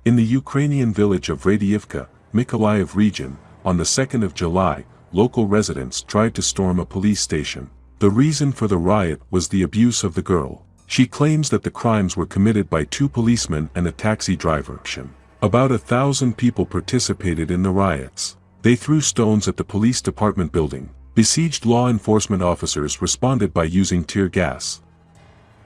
In the Ukrainian village of Vradievka, Nikolaev region, on the 2nd of July, local residents tried to storm a police station. The reason for the riot was the abuse of the girl. She claims that the crimes were committed by 2 policemen and a taxi driver. About 1,000 people participated in the riots. They threw stones at the police department building. Besieged law enforcement officers responded by using tear gas.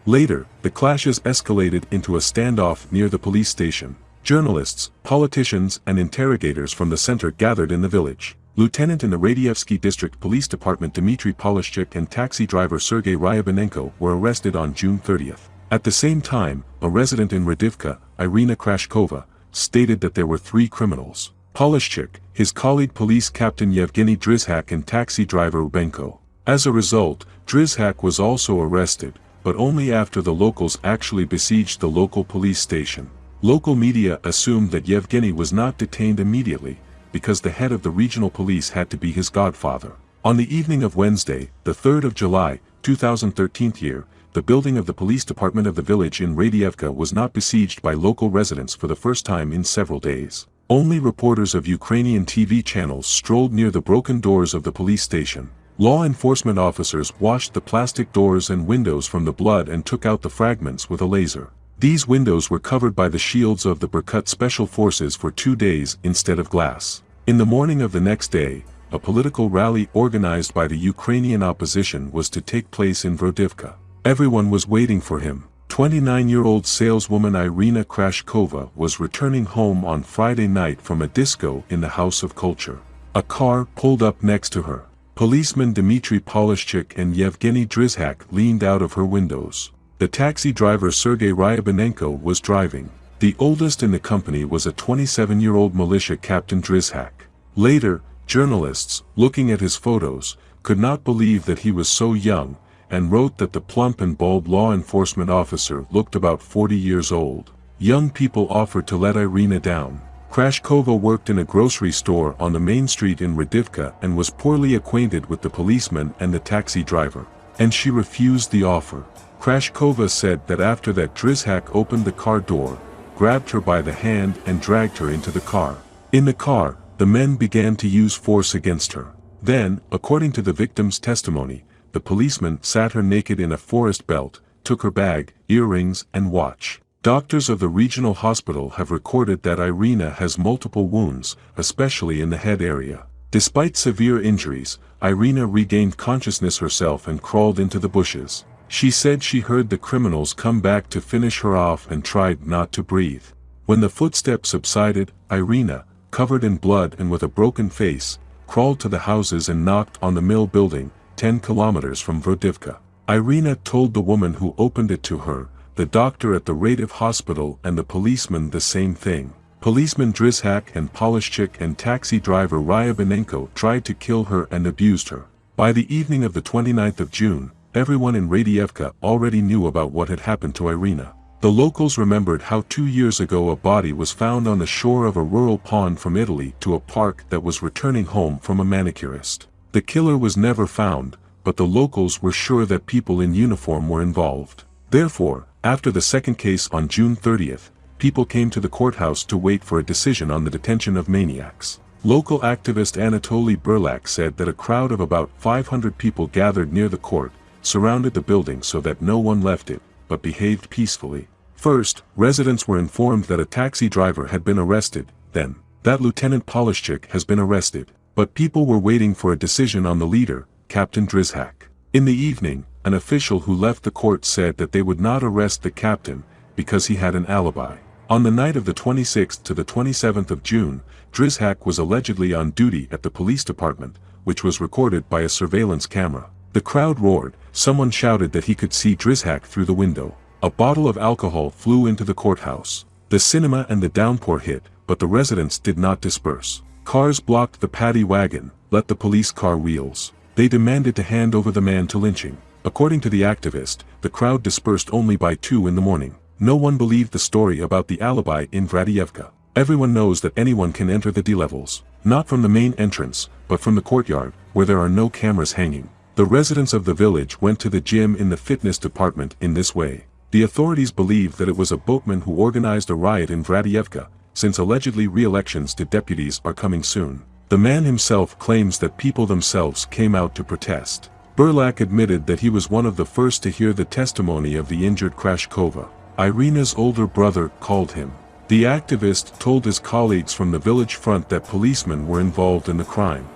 Later, the clashes escalated into a standoff near the police station. Journalists, politicians and interrogators from the center gathered in the village. Lieutenant in the Vradievsky District Police Department Dmitry Polishchuk and taxi driver Sergei Ryabinenko were arrested on June 30th. At the same time, a resident in Vradievka, Irina Krashkova, stated that there were 3 criminals: Polishchuk, his colleague police captain Yevgeny Drizhak and taxi driver Rubenko. As a result, Drizhak was also arrested, but only after the locals actually besieged the local police station. Local media assumed that Yevgeny was not detained immediately, because the head of the regional police had to be his godfather. On the evening of Wednesday, the 3rd of July, 2013 year, the building of the police department of the village in Vradievka was not besieged by local residents for the first time in several days. Only reporters of Ukrainian TV channels strolled near the broken doors of the police station. Law enforcement officers washed the plastic doors and windows from the blood and took out the fragments with a laser. These windows were covered by the shields of the Berkut Special Forces for 2 days instead of glass. In the morning of the next day, a political rally organized by the Ukrainian opposition was to take place in Vradievka. Everyone was waiting for him. 29-year-old saleswoman Irina Krashkova was returning home on Friday night from a disco in the House of Culture. A car pulled up next to her. Policeman Dmitry Polishchuk and Yevgeny Drizhak leaned out of her windows. The taxi driver Sergei Ryabinenko was driving. The oldest in the company was a 27-year-old militia captain Drizhak. Later, journalists, looking at his photos, could not believe that he was so young, and wrote that the plump and bald law enforcement officer looked about 40 years old. Young people offered to let Irina down. Krashkova worked in a grocery store on the main street in Vradievka and was poorly acquainted with the policeman and the taxi driver, and she refused the offer. Krashkova said that after that Drizhak opened the car door, grabbed her by the hand and dragged her into the car. In the car, the men began to use force against her. Then, according to the victim's testimony, the policeman sat her naked in a forest belt, took her bag, earrings and watch. Doctors of the regional hospital have recorded that Irina has multiple wounds, especially in the head area. Despite severe injuries, Irina regained consciousness herself and crawled into the bushes. She said she heard the criminals come back to finish her off and tried not to breathe. When the footsteps subsided, Irina, covered in blood and with a broken face, crawled to the houses and knocked on the mill building, 10 kilometers from Vradievka. Irina told the woman who opened it to her, the doctor at the Vradievka hospital and the policeman the same thing. Policeman Drizhak and Polishchuk and taxi driver Ryabinenko tried to kill her and abused her. By the evening of the 29th of June, everyone in Vradievka already knew about what had happened to Irina. The locals remembered how 2 years ago a body was found on the shore of a rural pond from Italy to a park that was returning home from a manicurist. The killer was never found, but the locals were sure that people in uniform were involved. Therefore, after the second case on June 30th, people came to the courthouse to wait for a decision on the detention of maniacs. Local activist Anatoly Burlak said that a crowd of about 500 people gathered near the court, surrounded the building so that no one left it, but behaved peacefully. First, residents were informed that a taxi driver had been arrested, then, that Lieutenant Polishchuk has been arrested, but people were waiting for a decision on the leader, Captain Drizhak. In the evening, an official who left the court said that they would not arrest the captain, because he had an alibi. On the night of the 26th to the 27th of June, Drizhak was allegedly on duty at the police department, which was recorded by a surveillance camera. The crowd roared, someone shouted that he could see Drizhak through the window. A bottle of alcohol flew into the courthouse. The cinema and the downpour hit, but the residents did not disperse. Cars blocked the paddy wagon, let the police car wheels. They demanded to hand over the man to lynching. According to the activist, the crowd dispersed only by 2 in the morning. No one believed the story about the alibi in Vradievka. Everyone knows that anyone can enter the D-levels, not from the main entrance, but from the courtyard, where there are no cameras hanging. The residents of the village went to the gym in the fitness department in this way. The authorities believe that it was a boatman who organized a riot in Vradievka, since allegedly re-elections to deputies are coming soon. The man himself claims that people themselves came out to protest. Burlak admitted that he was one of the first to hear the testimony of the injured Krashkova. Irina's older brother called him. The activist told his colleagues from the village front that policemen were involved in the crime.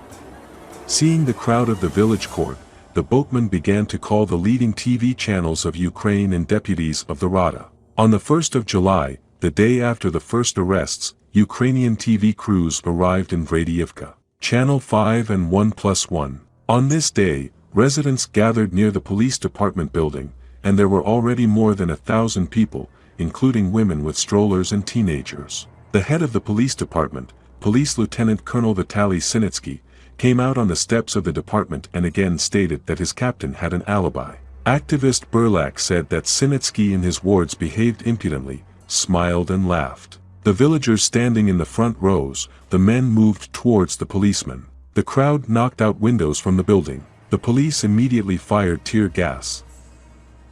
Seeing the crowd of the village court, the boatman began to call the leading TV channels of Ukraine and deputies of the Rada. On the 1st of July, the day after the first arrests, Ukrainian TV crews arrived in Vradievka. Channel 5 and 1+1. On this day, residents gathered near the police department building, and there were already more than 1,000 people, including women with strollers and teenagers. The head of the police department, Police Lieutenant Colonel Vitaly Sinitsky, came out on the steps of the department and again stated that his captain had an alibi. Activist Burlak said that Sinitsky and his wards behaved impudently, smiled and laughed. The villagers standing in the front rows, the men moved towards the policemen. The crowd knocked out windows from the building. The police immediately fired tear gas.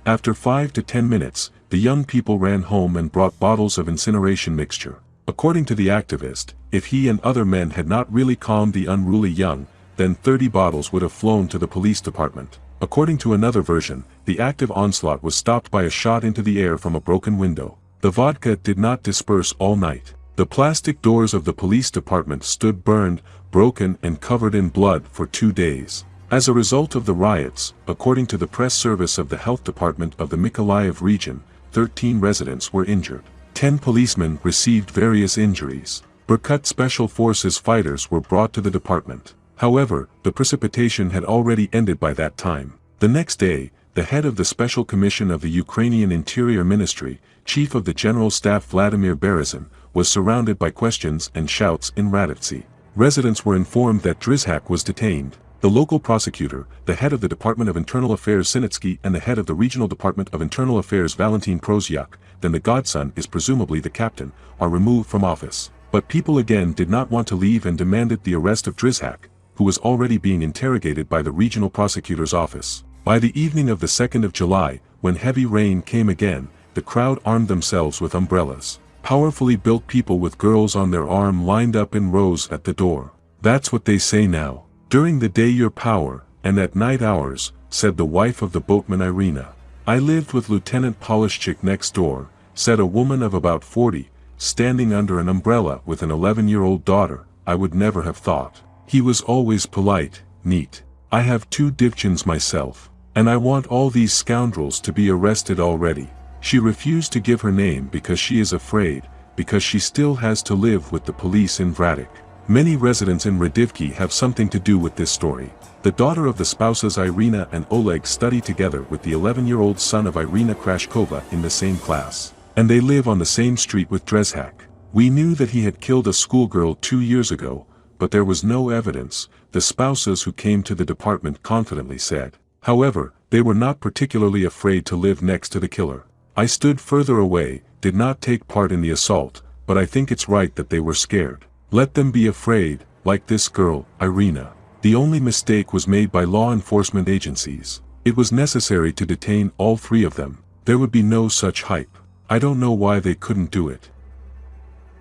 After 5 to 10 minutes, the young people ran home and brought bottles of incineration mixture. According to the activist, if he and other men had not really calmed the unruly young, then 30 bottles would have flown to the police department. According to another version, the active onslaught was stopped by a shot into the air from a broken window. The vodka did not disperse all night. The plastic doors of the police department stood burned, broken and covered in blood for 2 days. As a result of the riots, according to the press service of the health department of the Nikolaev region, 13 residents were injured. 10 policemen received various injuries. Berkut Special Forces fighters were brought to the department. However, the precipitation had already ended by that time. The next day, the head of the Special Commission of the Ukrainian Interior Ministry, Chief of the General Staff Vladimir Berezin, was surrounded by questions and shouts in Vradievka. Residents were informed that Drizhak was detained. The local prosecutor, the head of the Department of Internal Affairs Sinitsky and the head of the Regional Department of Internal Affairs Valentin Prozyak, then the godson is presumably the captain, are removed from office. But people again did not want to leave and demanded the arrest of Drizhak, who was already being interrogated by the regional prosecutor's office. By the evening of the 2nd of July, when heavy rain came again, the crowd armed themselves with umbrellas. Powerfully built people with girls on their arm lined up in rows at the door. That's what they say now. During the day your power, and at night ours, said the wife of the boatman Irina. I lived with Lieutenant Polishchik next door, said a woman of about 40, standing under an umbrella with an 11-year-old daughter. I would never have thought. He was always polite, neat. I have 2 divchins myself, and I want all these scoundrels to be arrested already. She refused to give her name because she is afraid, because she still has to live with the police in Vradievka. Many residents in Vradievka have something to do with this story. The daughter of the spouses Irina and Oleg study together with the 11-year-old son of Irina Krashkova in the same class. And they live on the same street with Drizhak. We knew that he had killed a schoolgirl 2 years ago, but there was no evidence, the spouses who came to the department confidently said. However, they were not particularly afraid to live next to the killer. I stood further away, did not take part in the assault, but I think it's right that they were scared. Let them be afraid, like this girl, Irina. The only mistake was made by law enforcement agencies. It was necessary to detain all 3 of them. There would be no such hype. I don't know why they couldn't do it.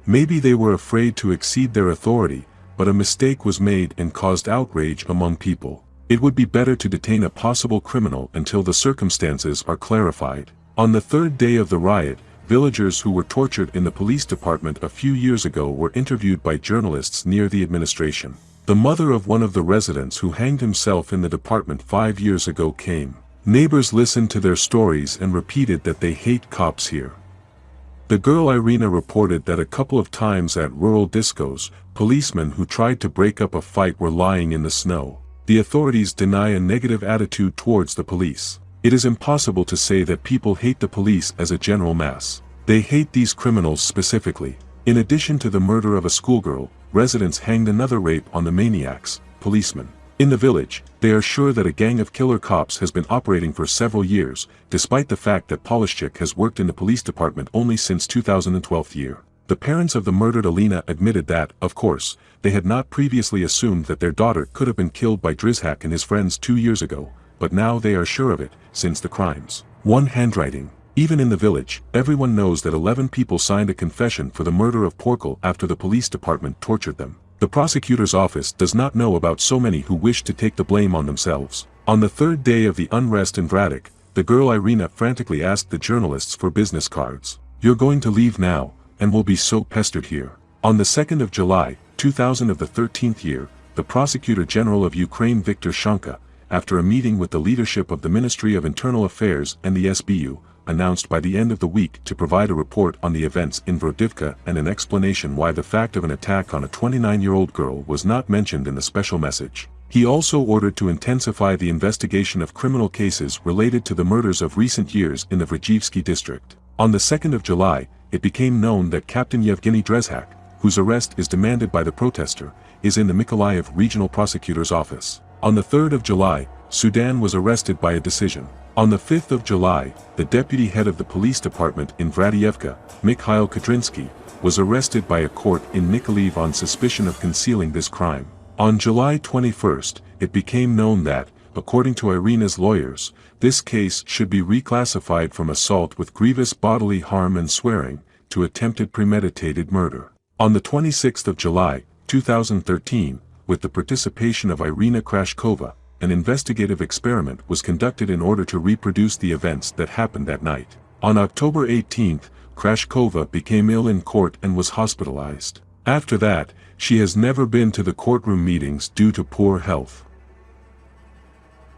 Maybe they were afraid to exceed their authority, but a mistake was made and caused outrage among people. It would be better to detain a possible criminal until the circumstances are clarified. On the 3rd day of the riot, villagers who were tortured in the police department a few years ago were interviewed by journalists near the administration. The mother of one of the residents who hanged himself in the department 5 years ago came. Neighbors listened to their stories and repeated that they hate cops here. The girl Irina reported that a couple of times at rural discos, policemen who tried to break up a fight were lying in the snow. The authorities deny a negative attitude towards the police. It is impossible to say that people hate the police as a general mass. They hate these criminals specifically. In addition to the murder of a schoolgirl, residents hanged another rape on the maniacs, policemen. In the village, they are sure that a gang of killer cops has been operating for several years, despite the fact that Polishchik has worked in the police department only since 2012 year. The parents of the murdered Alina admitted that, of course, they had not previously assumed that their daughter could have been killed by Drizhak and his friends 2 years ago, but now they are sure of it, since the crimes. 1. Handwriting. Even in the village, everyone knows that 11 people signed a confession for the murder of Porkel after the police department tortured them. The prosecutor's office does not know about so many who wish to take the blame on themselves. On the third day of the unrest in Vradievka, the girl Irina frantically asked the journalists for business cards. "You're going to leave now, and we'll be so pestered here." On the 2nd of July, 2000 of the 13th year, the Prosecutor General of Ukraine Viktor Shanka, after a meeting with the leadership of the Ministry of Internal Affairs and the SBU, announced by the end of the week to provide a report on the events in Vradievka and an explanation why the fact of an attack on a 29-year-old girl was not mentioned in the special message. He also ordered to intensify the investigation of criminal cases related to the murders of recent years in the Vradievka district. On the 2nd of July, it became known that Captain Yevgeny Drezhak, whose arrest is demanded by the protester, is in the Nikolaev regional prosecutor's office. On the 3rd of July, Sudan was arrested by a decision. On the 5th of July, the deputy head of the police department in Vradievka, Mikhail Kadrinsky, was arrested by a court in Nikolaev on suspicion of concealing this crime. On July 21, it became known that, according to Irina's lawyers, this case should be reclassified from assault with grievous bodily harm and swearing, to attempted premeditated murder. On the 26th of July, 2013, with the participation of Irina Krashkova, an investigative experiment was conducted in order to reproduce the events that happened that night. On October 18, Krashkova became ill in court and was hospitalized. After that, she has never been to the courtroom meetings due to poor health.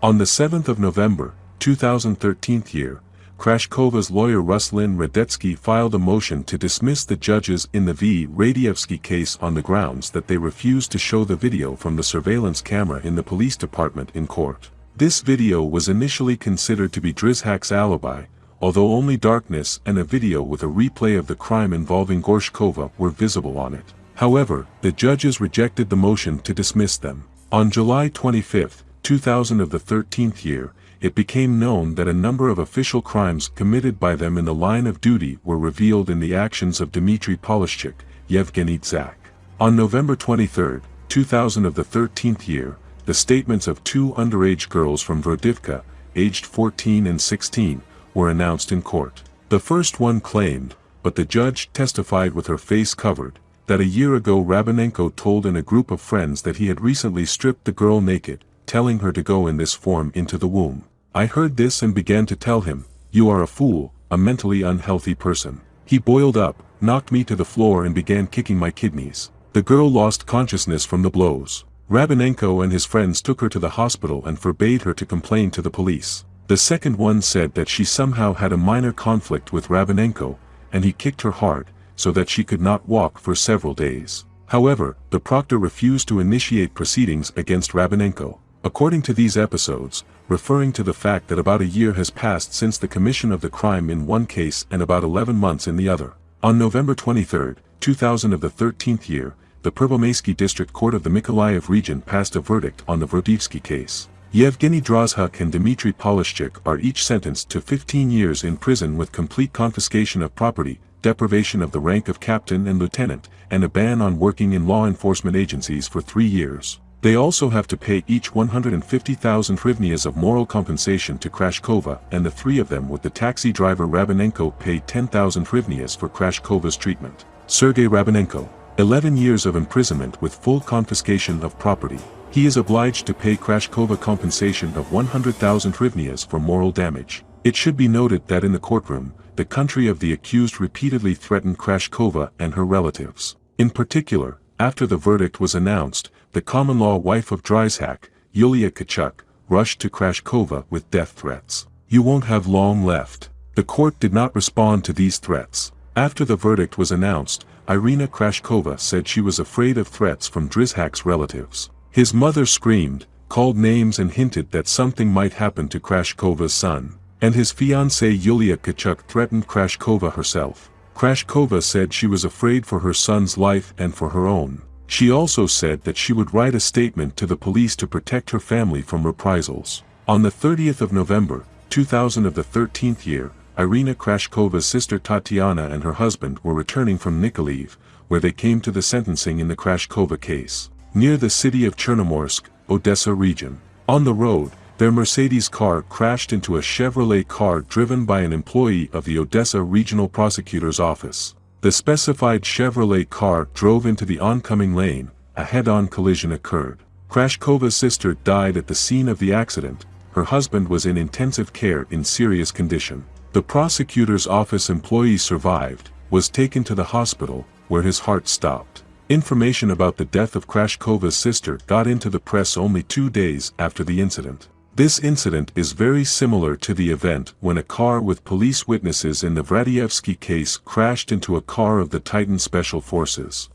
On the 7th of November, 2013 year, Krashkova's lawyer Ruslan Radetzky filed a motion to dismiss the judges in the Vradievka case on the grounds that they refused to show the video from the surveillance camera in the police department in court. This video was initially considered to be Drezhak's alibi, although only darkness and a video with a replay of the crime involving Gorshkova were visible on it. However, the judges rejected the motion to dismiss them. On July 25, 2000 of the 13th year, it became known that a number of official crimes committed by them in the line of duty were revealed in the actions of Dmitry Polishchuk, Yevgeny Dzak. On November 23, 2000 of the 13th year, the statements of two underage girls from Vradievka, aged 14 and 16, were announced in court. The first one claimed, but the judge testified with her face covered, that a year ago Rabinenko told in a group of friends that he had recently stripped the girl naked, telling her to go in this form into the womb. I heard this and began to tell him, "You are a fool, a mentally unhealthy person." He boiled up, knocked me to the floor and began kicking my kidneys. The girl lost consciousness from the blows. Rabinenko and his friends took her to the hospital and forbade her to complain to the police. The second one said that she somehow had a minor conflict with Rabinenko, and he kicked her hard, so that she could not walk for several days. However, the proctor refused to initiate proceedings against Rabinenko. According to these episodes, referring to the fact that about a year has passed since the commission of the crime in one case and about 11 months in the other. On November 23, 2000 of the 13th year, the Pervomaysky District Court of the Nikolaev region passed a verdict on the Vradievka case. Yevgeny Drozhak and Dmitry Polishchuk are each sentenced to 15 years in prison with complete confiscation of property, deprivation of the rank of captain and lieutenant, and a ban on working in law enforcement agencies for 3 years. They also have to pay each 150,000 hryvnias of moral compensation to Krashkova, and the three of them with the taxi driver Rabinenko paid 10,000 hryvnias for Krashkova's treatment. Sergei Rabinenko, 11 years of imprisonment with full confiscation of property. He is obliged to pay Krashkova compensation of 100,000 hryvnias for moral damage. It should be noted that in the courtroom, the country of the accused repeatedly threatened Krashkova and her relatives. In particular, after the verdict was announced, the common-law wife of Drezhak, Yulia Kachuk, rushed to Krashkova with death threats. "You won't have long left." The court did not respond to these threats. After the verdict was announced, Irina Krashkova said she was afraid of threats from Drezhak's relatives. His mother screamed, called names and hinted that something might happen to Krashkova's son. And his fiancée Yulia Kachuk threatened Krashkova herself. Krashkova said she was afraid for her son's life and for her own. She also said that she would write a statement to the police to protect her family from reprisals. On the 30th of November, 2000 of the 13th year, Irina Krashkova's sister Tatiana and her husband were returning from Nikolaev, where they came to the sentencing in the Krashkova case, near the city of Chernomorsk, Odessa region. On the road, Their Mercedes car crashed into a Chevrolet car driven by an employee of the Odessa Regional Prosecutor's Office. The specified Chevrolet car drove into the oncoming lane. A head-on collision occurred. Krashkova's sister died at the scene of the accident. Her husband was in intensive care in serious condition. The prosecutor's office employee survived, was taken to the hospital, where his heart stopped. Information about the death of Krashkova's sister got into the press only 2 days after the incident. This incident is very similar to the event when a car with police witnesses in the Vradievka case crashed into a car of the Titan Special Forces.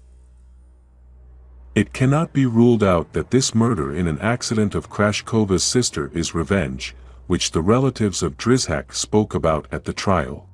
It cannot be ruled out that this murder in an accident of Krashkova's sister is revenge, which the relatives of Drizhak spoke about at the trial.